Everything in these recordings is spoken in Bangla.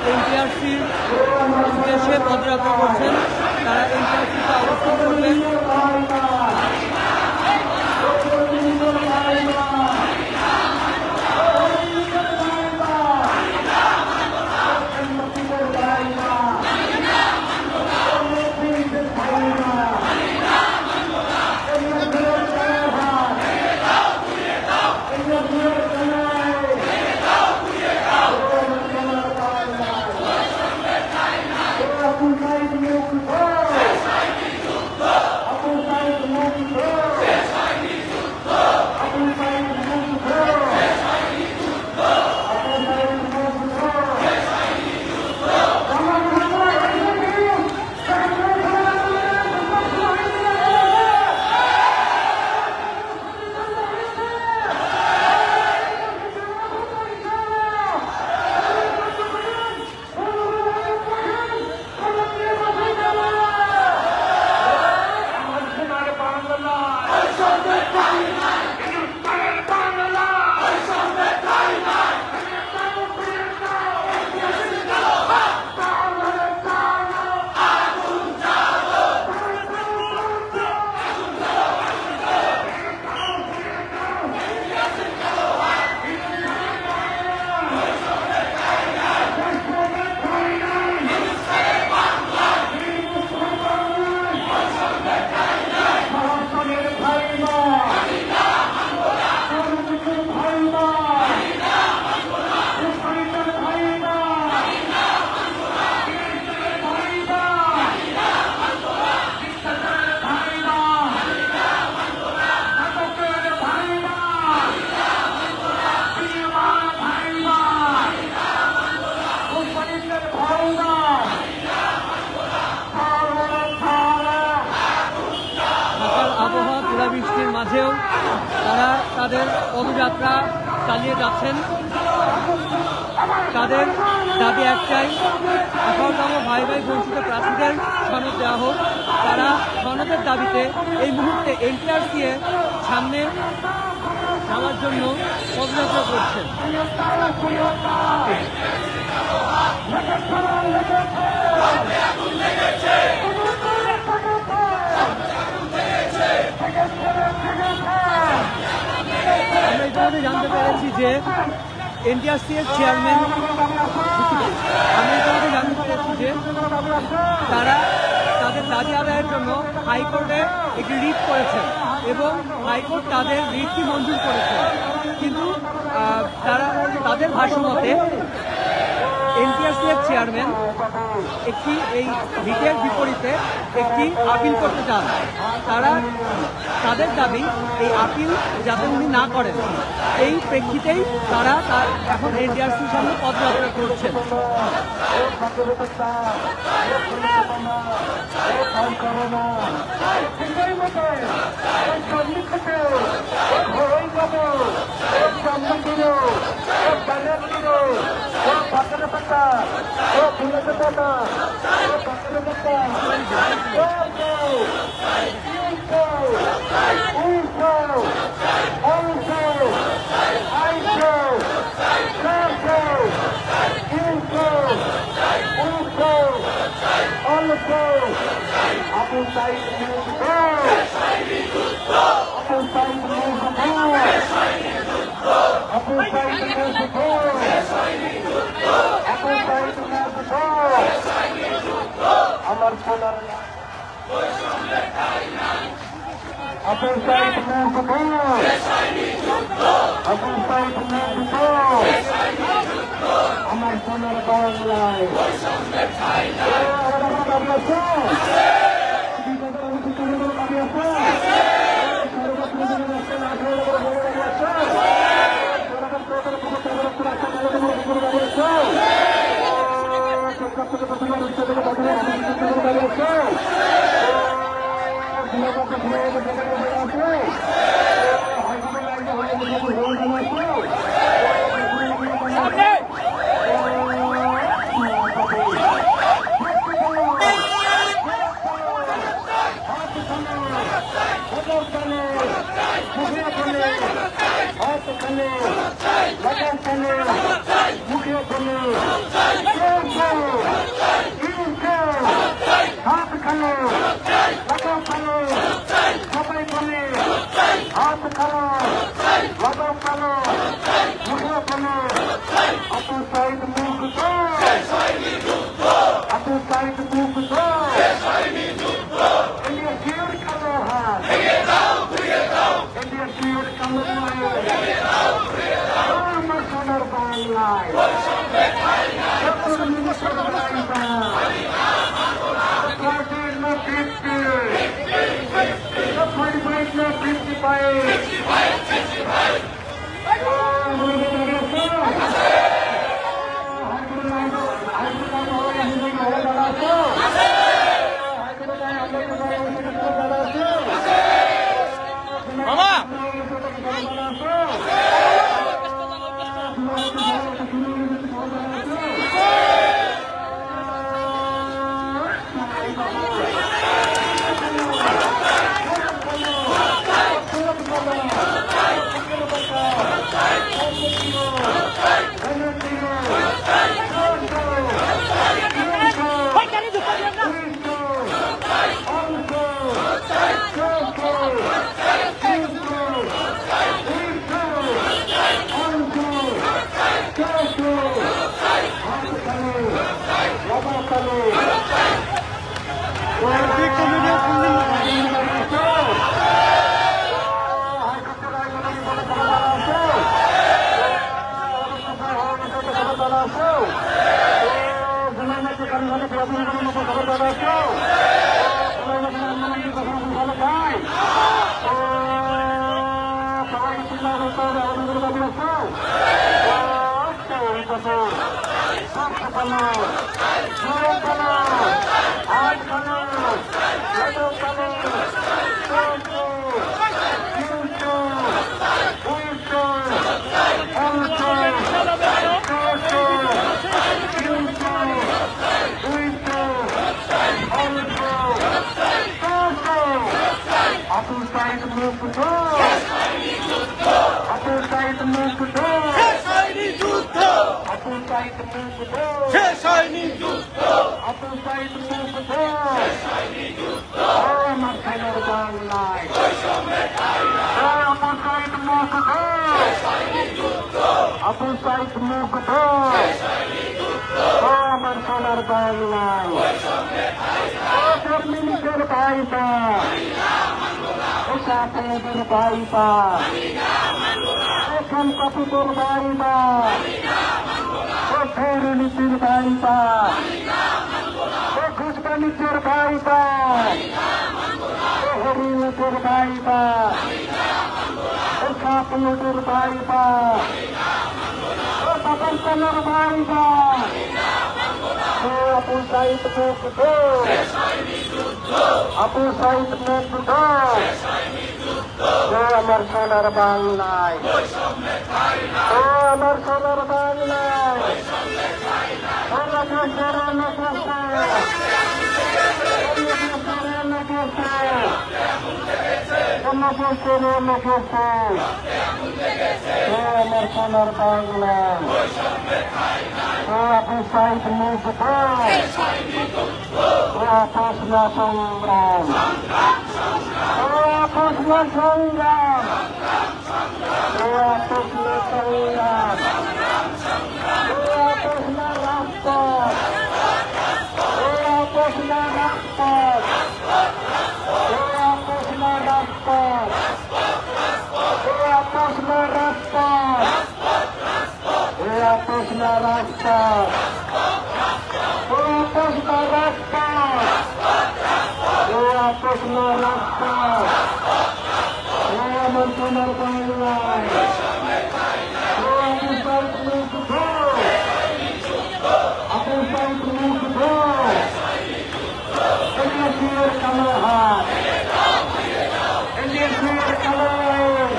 এনটিআরসির উদ্দেশ্যে পদযাত্রা করছেন। তারা এনটিআরসিতে অবস্থান করবেন। তাদের পদযাত্রা চালিয়ে যাচ্ছেন। তাদের দাবি একটাই, 18তম ভাই ভাই বঞ্চিত প্রার্থীদের সনদ দেওয়া হোক। তারা সনদের দাবিতে এই মুহূর্তে এনটিআরসি এর সামনে যাওয়ার জন্য পদযাত্রা করছেন। আমরা ইতিমধ্যে জানতে পেরেছি যে এনটিআরসি এর চেয়ারম্যান তারা তাদের দাবি আদায়ের জন্য হাইকোর্টে একটি রিট করেছেন এবং হাইকোর্ট তাদের রিটটি মঞ্জুর করেছেন, কিন্তু তারা তাদের ভাষ্যমতে এনটিআরসি এর চেয়ারম্যান একটি এই রিটের বিপরীতে একটি আপিল করতে চান। তারা তাদের দাবি এই আপিল যাতে উনি না করেন, এই প্রেক্ষিতেই তারা এখন এনটিআরসির সামনে পদযাত্রা করছেন। শেষ হয়নি যুদ্ধ আবু সাইদ মুগ্ধ আমার সোনার বাংলায় আবু সাইদ মুগ্ধ আবু সাইদ মুগ্ধ আমার সোনার বাংলায় মিনিটের ভাইপা সাথেদের ভাইপা এখন কপিতর ভাইপা দুর্নীতির ভাইপা ঘুষ বাণিজ্যের ভাইপা হরিণের ভাইপা সাপলুটের ভাইপা বাবার ভাইপা আবু সাইদ মুগ্ধ আবু সাইদ মুগ্ধ আমার সোনার বাংলায় আমার সোনার বাংলায় আমার সোনার বাংলায় আবু সাইদ মুগ্ধ আপোষ না সংগ্রাম আপোষ না সংগ্রাম আপোষ না সংগ্রাম আপোষ না রাজপথ আপোষ না রাজপথ আপোষ না রাজপথ আপোষ না রাজপথ আপোষ না রাজপথ আপোষ না রাজপথ আপোষ না রাজপথ আমার সোনার বাংলায় আবু সাইদ মুগ্ধ আবু সাইদ মুগ্ধ এনডিএর কালো হাত এনডিএর কালো আইন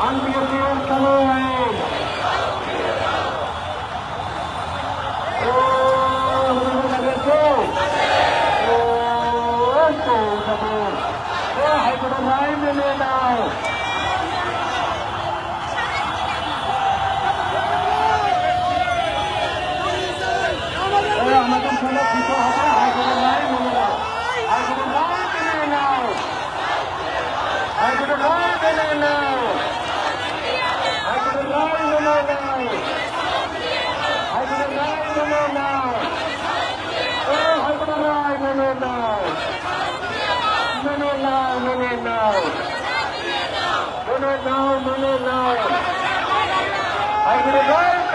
আনডিএর কালো আইন ভাই মেনে নাও আমাদের সঙ্গে কিছু হবে হাইকোর্টের রায় মেনে নাও হাইকোর্টের রায় মেনে নাও হাইকোর্টের রায় মেনে নাও হাইকোর্টের রায় মেনে নাও হাইকোর্টের রায় মেনে নাও হাইকোর্টের রায় মেনে নাও মেনে নাও মেনে নাও মেনে নাও মেনে নাও হাইকোর্টের রায়